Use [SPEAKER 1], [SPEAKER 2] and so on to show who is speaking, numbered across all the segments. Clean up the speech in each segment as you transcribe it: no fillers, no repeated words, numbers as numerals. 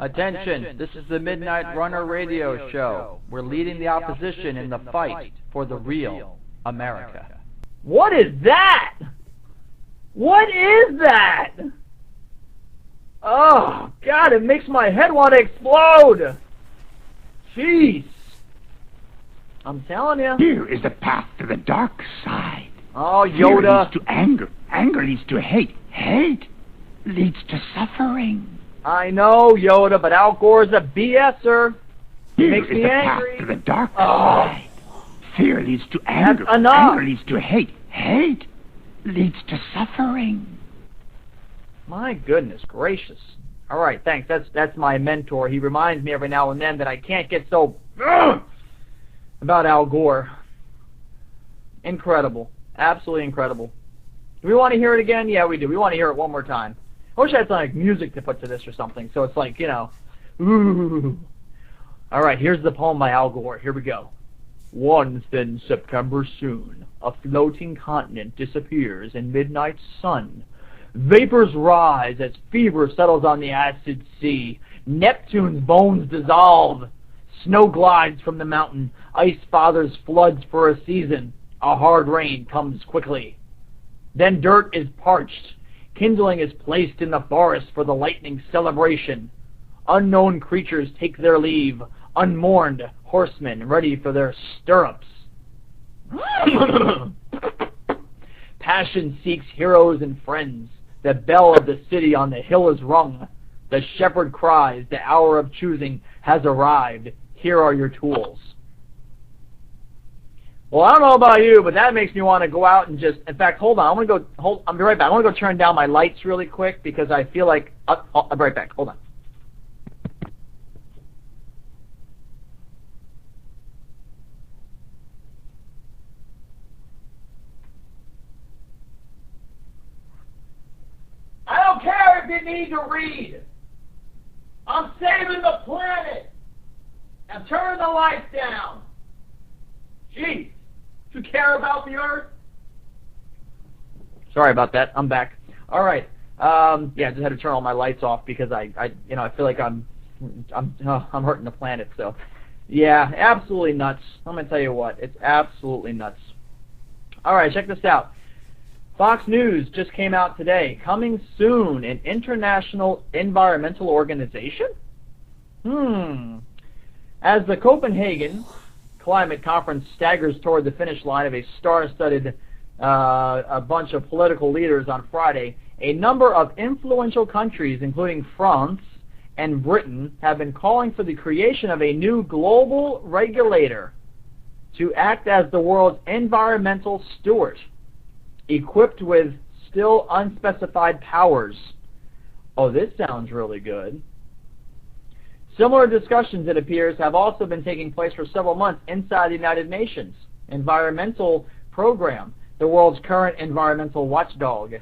[SPEAKER 1] Attention, this is the Midnight Runner radio show. We're leading the opposition in the fight for the real America.
[SPEAKER 2] What is that? What is that? Oh, God, it makes my head want to explode. Jeez. I'm telling you.
[SPEAKER 3] Here is the path to the dark side.
[SPEAKER 2] Oh,
[SPEAKER 3] Fear
[SPEAKER 2] Yoda.
[SPEAKER 3] leads to anger. Anger leads to hate. Hate leads to suffering.
[SPEAKER 2] I know, Yoda, but Al Gore's a BSer. He
[SPEAKER 3] Here
[SPEAKER 2] makes
[SPEAKER 3] is
[SPEAKER 2] me
[SPEAKER 3] the
[SPEAKER 2] angry.
[SPEAKER 3] path to the dark side. Fear leads to anger.
[SPEAKER 2] That's enough.
[SPEAKER 3] Anger leads to hate. Hate leads to suffering.
[SPEAKER 2] My goodness gracious. All right, thanks. That's my mentor. He reminds me every now and then that I can't get so about Al Gore. Incredible. Absolutely incredible. Do we want to hear it again? Yeah, we do. We want to hear it one more time. I wish I had some like music to put to this or something, so it's like, you know, ooh. All right, here's the poem by Al Gore. Here we go. One thin September soon, a floating continent disappears in midnight sun. Vapors rise as fever settles on the acid sea. Neptune's bones dissolve. Snow glides from the mountain. Ice fathers floods for a season. A hard rain comes quickly. Then dirt is parched. Kindling is placed in the forest for the lightning celebration. Unknown creatures take their leave. Unmourned horsemen ready for their stirrups. Passion seeks heroes and friends. The bell of the city on the hill is rung. The shepherd cries, the hour of choosing has arrived. Here are your tools. Well, I don't know about you, but that makes me want to go out and just... In fact, hold on. I'll be right back. I want to go turn down my lights really quick because I feel like... I'll be right back. Hold on. I don't care if you need to read. I'm saving the planet. I'm turning the lights down. Jeez. Do you care about the Earth? Sorry about that. I'm back. All right. Yeah, I just had to turn all my lights off because I feel like I'm hurting the planet. So, yeah, absolutely nuts. I'm gonna tell you what, it's absolutely nuts. All right, check this out. Fox News just came out today. Coming soon, an international environmental organization? As the Copenhagen Climate Conference staggers toward the finish line of a star-studded a bunch of political leaders on Friday, a number of influential countries, including France and Britain, have been calling for the creation of a new global regulator to act as the world's environmental steward, equipped with still unspecified powers. Oh, this sounds really good. Similar discussions, it appears, have also been taking place for several months inside the United Nations Environmental Program, the world's current environmental watchdog.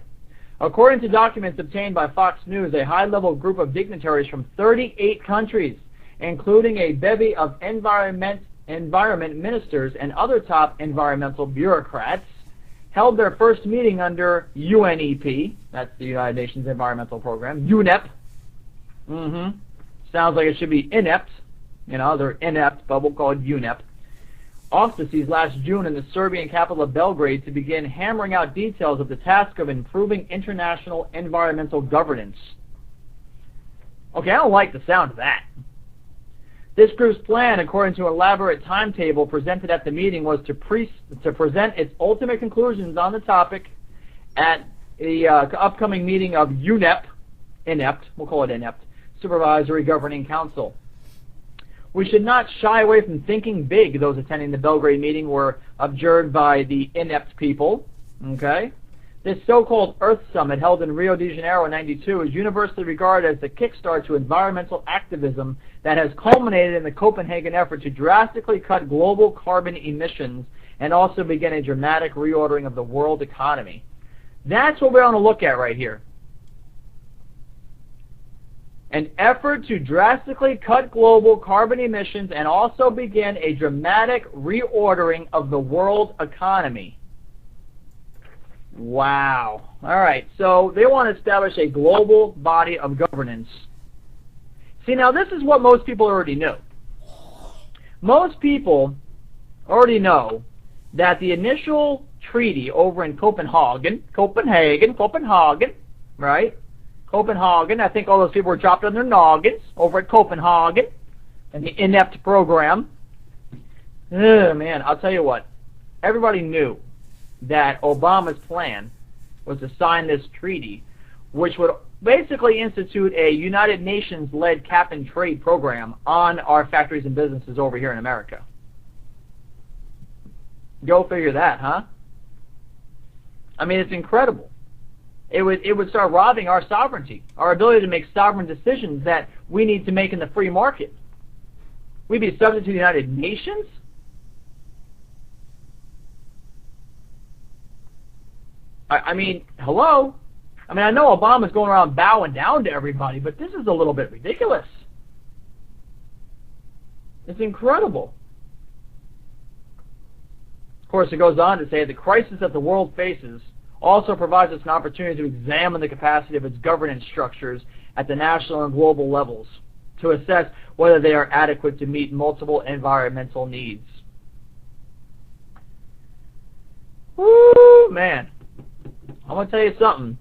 [SPEAKER 2] According to documents obtained by Fox News, a high-level group of dignitaries from 38 countries, including a bevy of environment ministers and other top environmental bureaucrats, held their first meeting under UNEP, that's the United Nations Environmental Program, UNEP. Sounds like it should be inept. You know, they're inept, but we'll call it UNEP. Auspices last June in the Serbian capital of Belgrade to begin hammering out details of the task of improving international environmental governance. Okay, I don't like the sound of that. This group's plan, according to an elaborate timetable presented at the meeting, was to present its ultimate conclusions on the topic at the upcoming meeting of UNEP, inept, we'll call it inept, Supervisory Governing Council. We should not shy away from thinking big, those attending the Belgrade meeting were observed by the inept people. Okay? This so-called Earth Summit held in Rio de Janeiro in '92 is universally regarded as the kickstart to environmental activism that has culminated in the Copenhagen effort to drastically cut global carbon emissions and also begin a dramatic reordering of the world economy. That's what we're going to look at right here. An effort to drastically cut global carbon emissions and also begin a dramatic reordering of the world economy. Wow. All right, so they want to establish a global body of governance. See, now this is what most people already knew. Most people already know that the initial treaty over in Copenhagen, right? Copenhagen, I think all those people were dropped on their noggins over at Copenhagen and the inept program. Oh, man, I'll tell you what. Everybody knew that Obama's plan was to sign this treaty, which would basically institute a United Nations-led cap-and-trade program on our factories and businesses over here in America. Go figure that, huh? I mean, it's incredible. It would start robbing our sovereignty, our ability to make sovereign decisions that we need to make in the free market. We'd be subject to the United Nations? I mean, hello? I mean, I know Obama's going around bowing down to everybody, but this is a little bit ridiculous. It's incredible. Of course, it goes on to say the crisis that the world faces also provides us an opportunity to examine the capacity of its governance structures at the national and global levels to assess whether they are adequate to meet multiple environmental needs. Woo, man. I'm going to tell you something.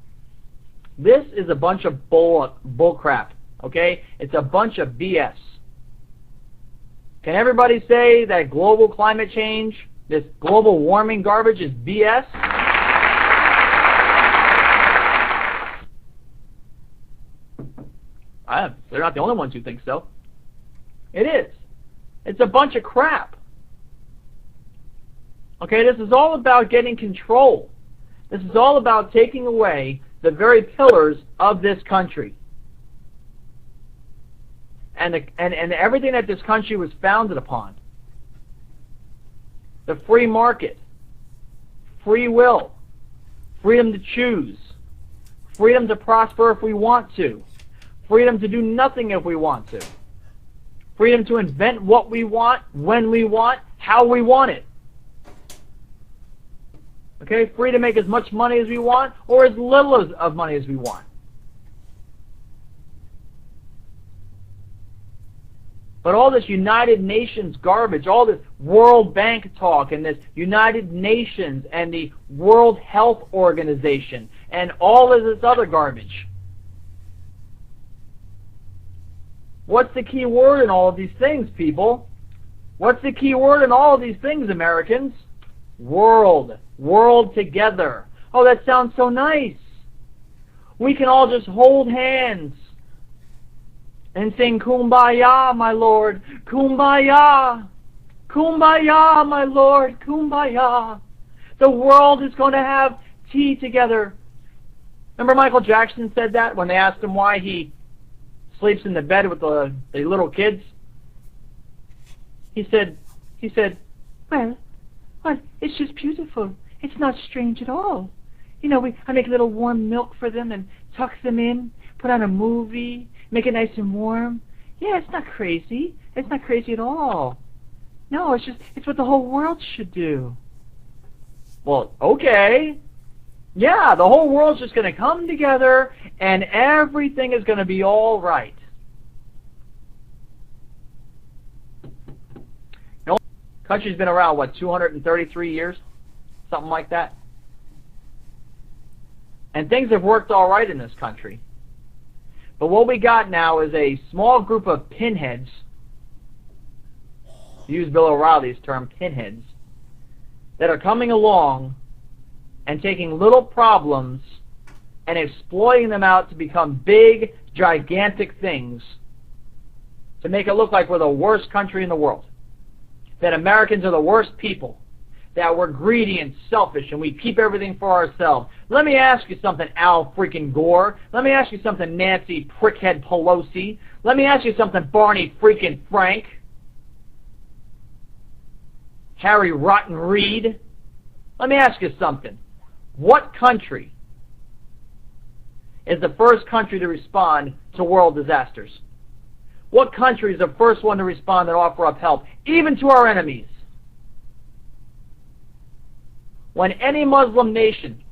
[SPEAKER 2] This is a bunch of bull crap, okay? It's a bunch of BS. Can everybody say that global climate change, this global warming garbage is BS? They're not the only ones who think so. It is. It's a bunch of crap. Okay, this is all about getting control. This is all about taking away the very pillars of this country. And everything that this country was founded upon. The free market, free will, freedom to choose, freedom to prosper if we want to, freedom to do nothing if we want to, freedom to invent what we want, when we want, how we want it. Okay, free to make as much money as we want or as little of money as we want. But all this United Nations garbage, all this World Bank talk and this United Nations and the World Health Organization and all of this other garbage. What's the key word in all of these things, people? What's the key word in all of these things, Americans? World. World together. Oh, that sounds so nice. We can all just hold hands and sing Kumbaya, my Lord. Kumbaya. Kumbaya, my Lord. Kumbaya. The world is going to have tea together. Remember Michael Jackson said that when they asked him why he sleeps in the bed with the little kids? He said, well, it's just beautiful. It's not strange at all. You know, I make a little warm milk for them and tuck them in, put on a movie, make it nice and warm. Yeah, it's not crazy. It's not crazy at all. No, it's what the whole world should do. Well, okay. Yeah, the whole world's just going to come together and everything is going to be all right. You know, the country's been around, what, 233 years? Something like that. And things have worked all right in this country. But what we got now is a small group of pinheads, to use Bill O'Reilly's term, pinheads, that are coming along and taking little problems and exploiting them out to become big, gigantic things to make it look like we're the worst country in the world, that Americans are the worst people, that we're greedy and selfish and we keep everything for ourselves. Let me ask you something, Al freaking Gore. Let me ask you something, Nancy Prickhead Pelosi. Let me ask you something, Barney freaking Frank. Harry Rotten Reed. Let me ask you something. What country is the first country to respond to world disasters? What country is the first one to respond and offer up help, even to our enemies? When any Muslim nation,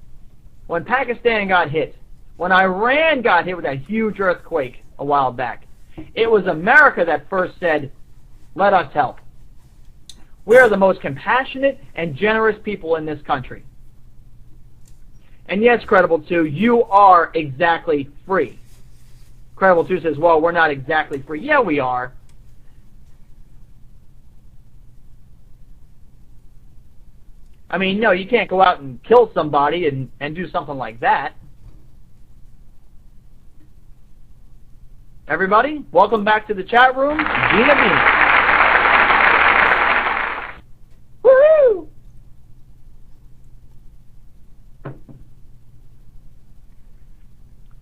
[SPEAKER 2] when Pakistan got hit, when Iran got hit with that huge earthquake a while back, It was America that first said, let us help. We are the most compassionate and generous people in this country. And yes, Credible 2, you are exactly free. Credible 2 says, well, we're not exactly free. Yeah, we are. I mean, no, you can't go out and kill somebody and do something like that. Everybody, welcome back to the chat room. Gina Bean. Woohoo!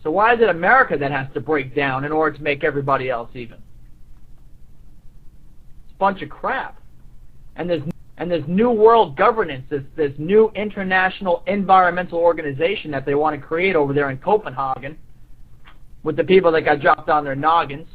[SPEAKER 2] So why is it America that has to break down in order to make everybody else even? It's a bunch of crap. And there's new world governance, this new international environmental organization that they want to create over there in Copenhagen with the people that got dropped on their noggins.